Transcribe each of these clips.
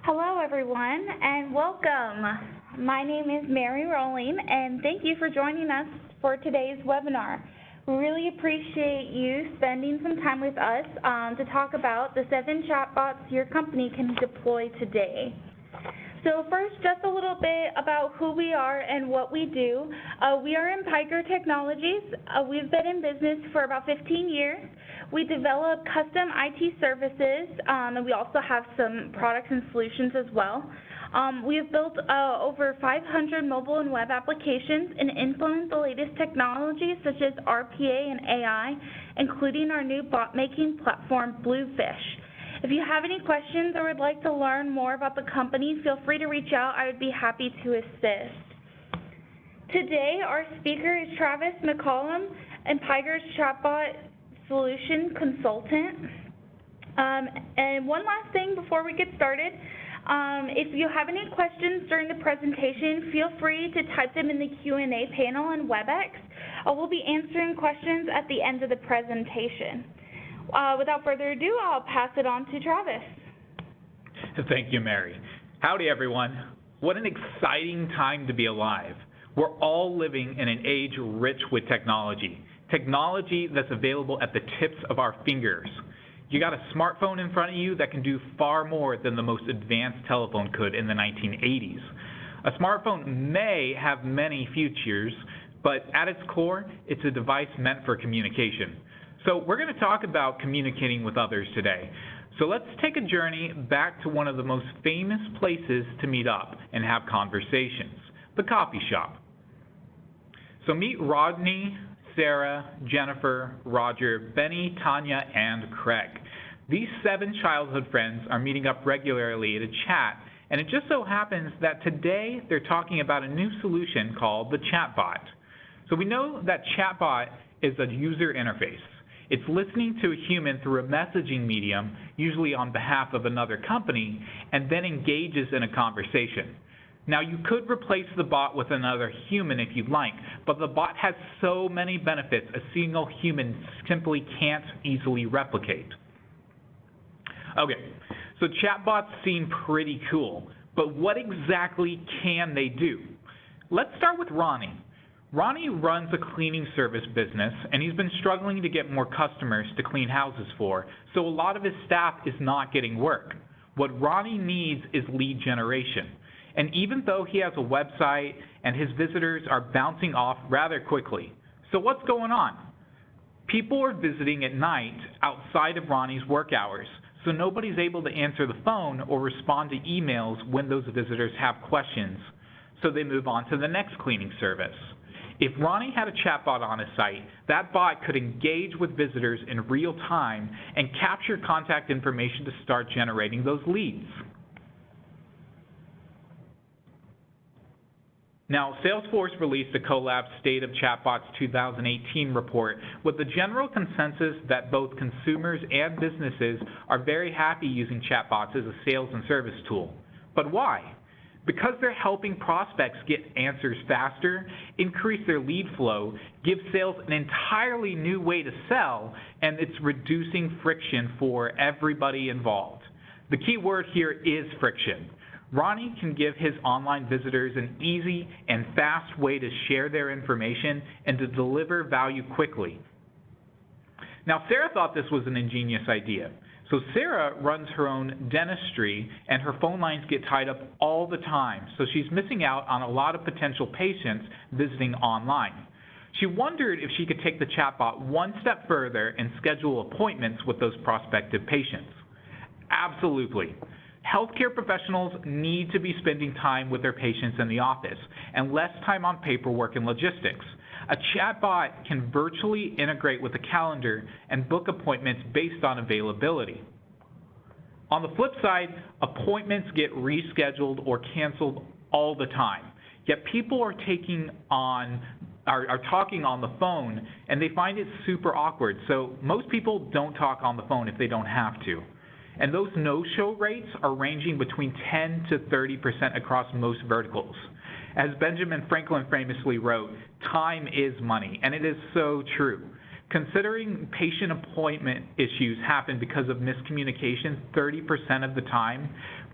Hello, everyone, and welcome. My name is Mary Rowling, and thank you for joining us for today's webinar. We really appreciate you spending some time with us to talk about the 7 chatbots your company can deploy today. So first, just a little bit about who we are and what we do. We are IMPIGER Technologies. We've been in business for about 15 years. We develop custom IT services, and we also have some products and solutions as well. We have built over 500 mobile and web applications and implement the latest technologies such as RPA and AI, including our new bot-making platform, Bluefish. If you have any questions or would like to learn more about the company, feel free to reach out. I would be happy to assist. Today, our speaker is Travis McCollum, IMPIGER's Chatbot Solution Consultant. And one last thing before we get started, if you have any questions during the presentation, feel free to type them in the Q&A panel in WebEx. We'll be answering questions at the end of the presentation. Without further ado, I'll pass it on to Travis. Thank you, Mary. Howdy, everyone. What an exciting time to be alive. We're all living in an age rich with technology. Technology that's available at the tips of our fingers. You got a smartphone in front of you that can do far more than the most advanced telephone could in the 1980s. A smartphone may have many features, but at its core, it's a device meant for communication. So we're going to talk about communicating with others today. So let's take a journey back to one of the most famous places to meet up and have conversations, the coffee shop. So meet Rodney, Sarah, Jennifer, Roger, Benny, Tanya, and Craig. These 7 childhood friends are meeting up regularly to chat, and it just so happens that today they're talking about a new solution called the chatbot. So we know that chatbot is a user interface. It's listening to a human through a messaging medium, usually on behalf of another company, and then engages in a conversation. Now, you could replace the bot with another human if you'd like, but the bot has so many benefits a single human simply can't easily replicate. Okay, so chatbots seem pretty cool, but what exactly can they do? Let's start with Ronnie. Ronnie runs a cleaning service business, and he's been struggling to get more customers to clean houses for, so a lot of his staff is not getting work. What Ronnie needs is lead generation. And even though he has a website and his visitors are bouncing off rather quickly. So what's going on? People are visiting at night outside of Ronnie's work hours, so nobody's able to answer the phone or respond to emails when those visitors have questions, so they move on to the next cleaning service. If Ronnie had a chatbot on his site, that bot could engage with visitors in real time and capture contact information to start generating those leads. Now, Salesforce released a Collab State of Chatbots 2018 report with the general consensus that both consumers and businesses are very happy using chatbots as a sales and service tool. But why? Because they're helping prospects get answers faster, increase their lead flow, give sales an entirely new way to sell, and it's reducing friction for everybody involved. The key word here is friction. Ronnie can give his online visitors an easy and fast way to share their information and to deliver value quickly. Now, Sarah thought this was an ingenious idea. So Sarah runs her own dentistry, and her phone lines get tied up all the time, so she's missing out on a lot of potential patients visiting online. She wondered if she could take the chatbot one step further and schedule appointments with those prospective patients. Absolutely. Healthcare professionals need to be spending time with their patients in the office and less time on paperwork and logistics. A chatbot can virtually integrate with a calendar and book appointments based on availability. On the flip side, appointments get rescheduled or canceled all the time. Yet people are talking on the phone, and they find it super awkward. So most people don't talk on the phone if they don't have to. And those no-show rates are ranging between 10 to 30% across most verticals. As Benjamin Franklin famously wrote, time is money, and it is so true. Considering patient appointment issues happen because of miscommunication 30% of the time,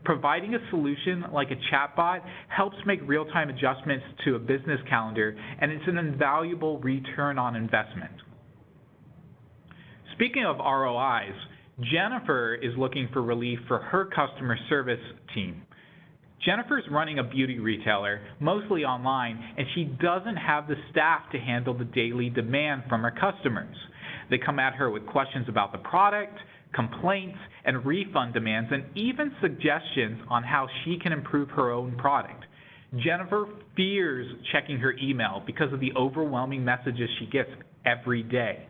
providing a solution like a chatbot helps make real-time adjustments to a business calendar, and it's an invaluable return on investment. Speaking of ROIs, Jennifer is looking for relief for her customer service team. Jennifer's running a beauty retailer, mostly online, and she doesn't have the staff to handle the daily demand from her customers. They come at her with questions about the product, complaints, and refund demands, and even suggestions on how she can improve her own product. Jennifer fears checking her email because of the overwhelming messages she gets every day,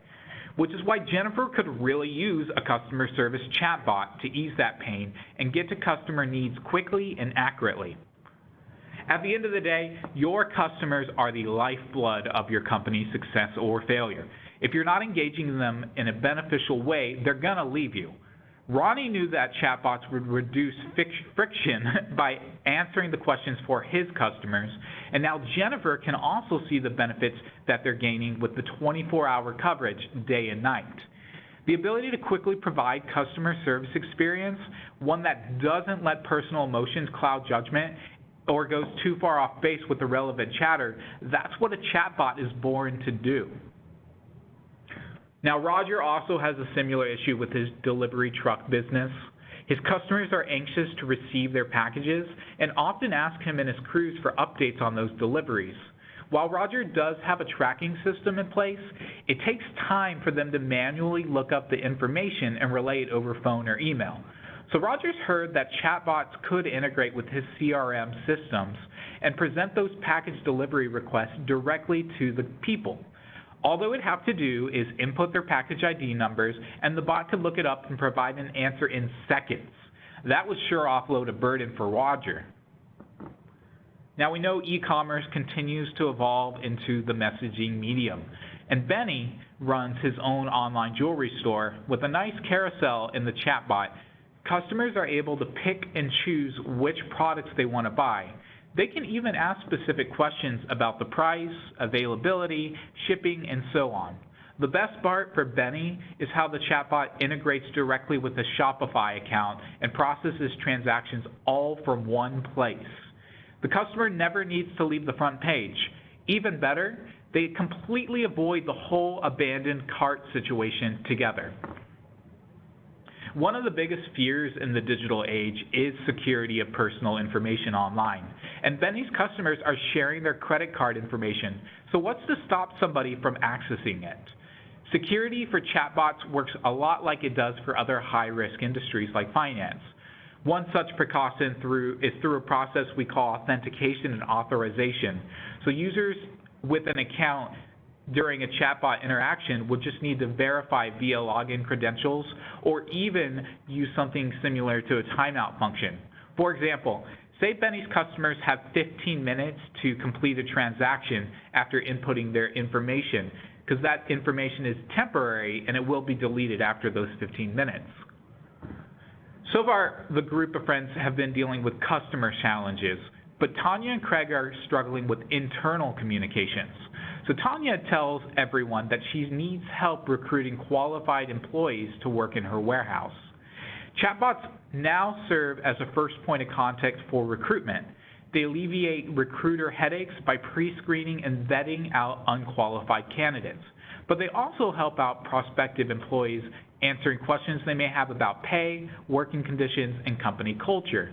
which is why Jennifer could really use a customer service chatbot to ease that pain and get to customer needs quickly and accurately. At the end of the day, your customers are the lifeblood of your company's success or failure. If you're not engaging them in a beneficial way, they're going to leave you. Ronnie knew that chatbots would reduce friction by answering the questions for his customers, and now Jennifer can also see the benefits that they're gaining with the 24-hour coverage day and night. The ability to quickly provide customer service experience, one that doesn't let personal emotions cloud judgment or goes too far off base with the relevant chatter, that's what a chatbot is born to do. Now, Roger also has a similar issue with his delivery truck business. His customers are anxious to receive their packages and often ask him and his crews for updates on those deliveries. While Roger does have a tracking system in place, it takes time for them to manually look up the information and relay it over phone or email. So Roger's heard that chatbots could integrate with his CRM systems and present those package delivery requests directly to the people. All they would have to do is input their package ID numbers, and the bot could look it up and provide an answer in seconds. That would sure offload a burden for Roger. Now, we know e-commerce continues to evolve into the messaging medium, and Benny runs his own online jewelry store with a nice carousel in the chatbot. Customers are able to pick and choose which products they want to buy. They can even ask specific questions about the price, availability, shipping, and so on. The best part for Benny is how the chatbot integrates directly with the Shopify account and processes transactions all from one place. The customer never needs to leave the front page. Even better, they completely avoid the whole abandoned cart situation together. One of the biggest fears in the digital age is security of personal information online, and Benny's customers are sharing their credit card information, so what's to stop somebody from accessing it? Security for chatbots works a lot like it does for other high-risk industries like finance. One such precaution is through a process we call authentication and authorization. So users with an account during a chatbot interaction would just need to verify via login credentials or even use something similar to a timeout function. For example, say Benny's customers have 15 minutes to complete a transaction after inputting their information, because that information is temporary and it will be deleted after those 15 minutes. So far, the group of friends have been dealing with customer challenges, but Tanya and Craig are struggling with internal communications. So Tanya tells everyone that she needs help recruiting qualified employees to work in her warehouse. Chatbots now serve as a first point of contact for recruitment. They alleviate recruiter headaches by pre-screening and vetting out unqualified candidates. But they also help out prospective employees answering questions they may have about pay, working conditions, and company culture.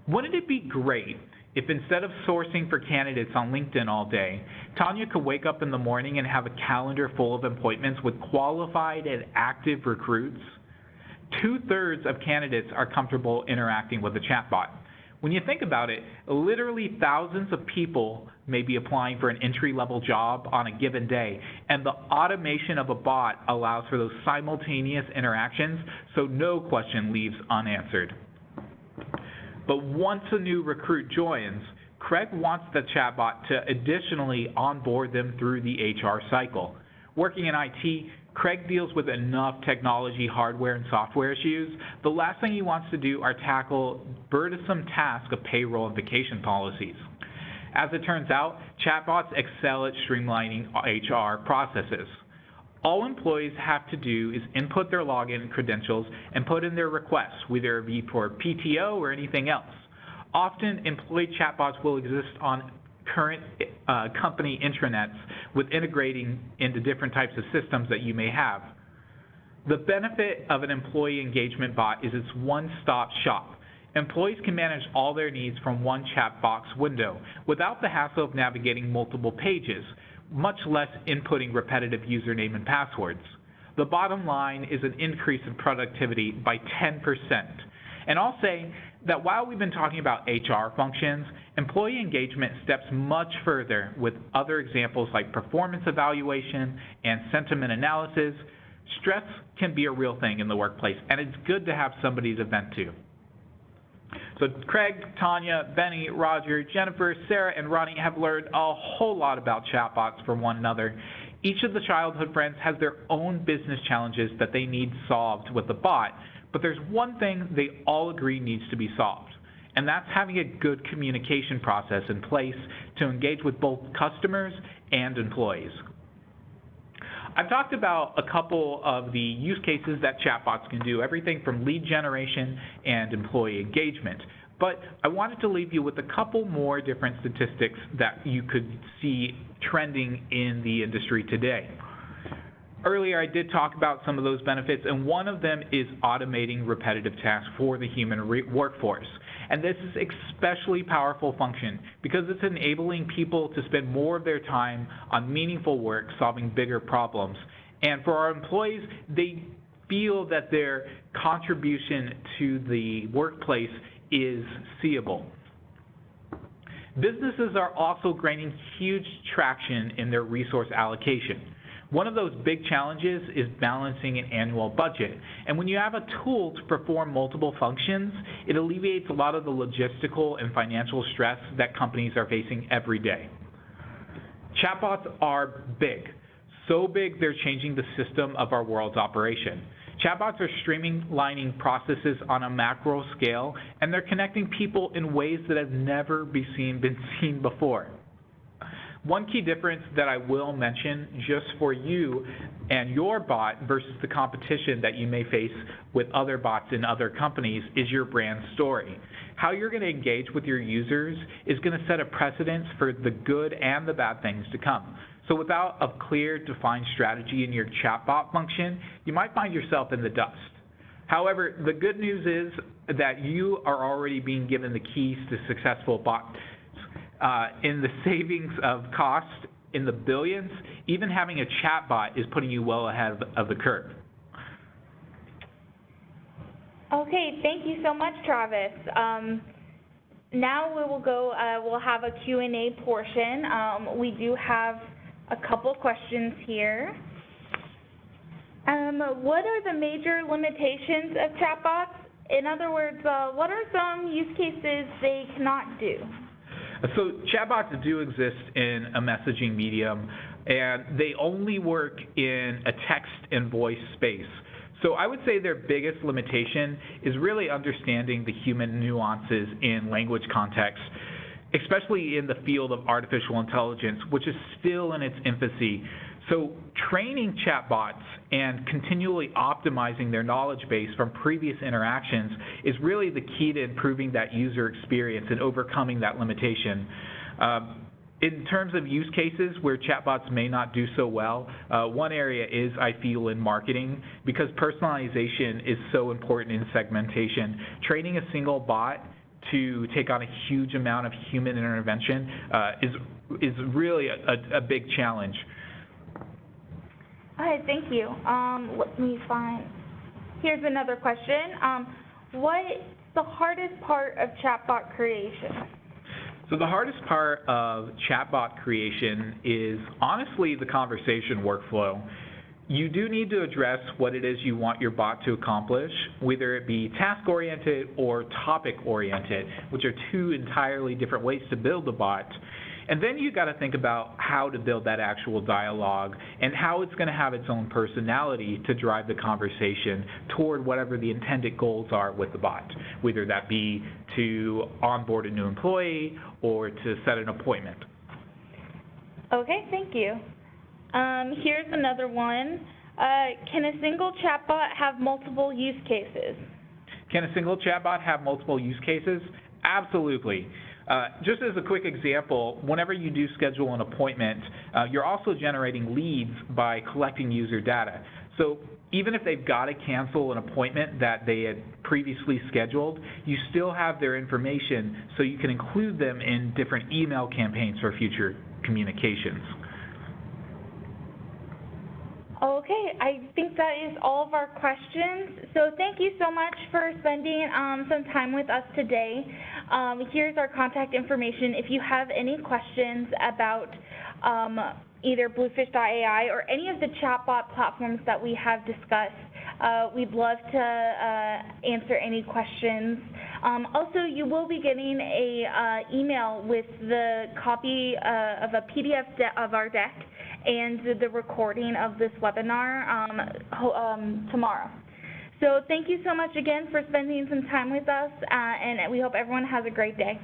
Wouldn't it be great if instead of sourcing for candidates on LinkedIn all day, Tanya could wake up in the morning and have a calendar full of appointments with qualified and active recruits? 2/3 of candidates are comfortable interacting with a chatbot. When you think about it, literally thousands of people may be applying for an entry-level job on a given day, and the automation of a bot allows for those simultaneous interactions, so no question leaves unanswered. But once a new recruit joins, Craig wants the chatbot to additionally onboard them through the HR cycle. Working in IT, Craig deals with enough technology, hardware, and software issues. The last thing he wants to do are tackle burdensome tasks of payroll and vacation policies. As it turns out, chatbots excel at streamlining HR processes. All employees have to do is input their login credentials and put in their requests, whether it be for PTO or anything else. Often, employee chatbots will exist on current company intranets with integrating into different types of systems that you may have. The benefit of an employee engagement bot is it's one-stop shop. Employees can manage all their needs from one chat box window without the hassle of navigating multiple pages, much less inputting repetitive username and passwords. The bottom line is an increase in productivity by 10%. And I'll say that while we've been talking about HR functions, employee engagement steps much further with other examples like performance evaluation and sentiment analysis. Stress can be a real thing in the workplace, and it's good to have somebody to vent to. So Craig, Tanya, Benny, Roger, Jennifer, Sarah, and Ronnie have learned a whole lot about chatbots from one another. Each of the childhood friends has their own business challenges that they need solved with the bot, but there's one thing they all agree needs to be solved, and that's having a good communication process in place to engage with both customers and employees. I've talked about a couple of the use cases that chatbots can do, everything from lead generation and employee engagement. But I wanted to leave you with a couple more different statistics that you could see trending in the industry today. Earlier, I did talk about some of those benefits, and one of them is automating repetitive tasks for the human workforce. And this is especially powerful function because it's enabling people to spend more of their time on meaningful work, solving bigger problems. And for our employees, they feel that their contribution to the workplace is seeable. Businesses are also gaining huge traction in their resource allocation. One of those big challenges is balancing an annual budget. And when you have a tool to perform multiple functions, it alleviates a lot of the logistical and financial stress that companies are facing every day. Chatbots are big. So big, they're changing the system of our world's operation. Chatbots are streamlining processes on a macro scale, and they're connecting people in ways that have never been seen before. One key difference that I will mention just for you and your bot versus the competition that you may face with other bots in other companies is your brand story. How you're going to engage with your users is going to set a precedence for the good and the bad things to come. So without a clear, defined strategy in your chatbot function, you might find yourself in the dust. However, the good news is that you are already being given the keys to successful bots. In the savings of cost in the billions, even having a chatbot is putting you well ahead of the curve. Okay, thank you so much, Travis. Now we will go, we'll have a Q&A portion. We do have a couple questions here. What are the major limitations of chatbots? In other words, what are some use cases they cannot do? So chatbots do exist in a messaging medium, and they only work in a text and voice space. So I would say their biggest limitation is really understanding the human nuances in language context, especially in the field of artificial intelligence, which is still in its infancy. So training chatbots and continually optimizing their knowledge base from previous interactions is really the key to improving that user experience and overcoming that limitation. In terms of use cases where chatbots may not do so well, one area is, I feel, in marketing, because personalization is so important in segmentation. Training a single bot to take on a huge amount of human intervention is really a big challenge. All right, thank you. Let me find, here's another question. What's the hardest part of chatbot creation? So the hardest part of chatbot creation is honestly the conversation workflow. You do need to address what it is you want your bot to accomplish, whether it be task-oriented or topic-oriented, which are two entirely different ways to build a bot. And then you got to think about how to build that actual dialogue and how it's going to have its own personality to drive the conversation toward whatever the intended goals are with the bot, whether that be to onboard a new employee or to set an appointment. Okay, thank you. Here's another one. Can a single chatbot have multiple use cases? Can a single chatbot have multiple use cases? Absolutely. Just as a quick example, whenever you do schedule an appointment, you're also generating leads by collecting user data. So even if they've got to cancel an appointment that they had previously scheduled, you still have their information so you can include them in different email campaigns for future communications. Okay, I think that is all of our questions. So thank you so much for spending some time with us today. Here's our contact information. If you have any questions about either Bluefish.ai or any of the chatbot platforms that we have discussed, we'd love to answer any questions. Also, you will be getting a email with the copy of a PDF of our deck and the recording of this webinar tomorrow. So thank you so much again for spending some time with us, and we hope everyone has a great day.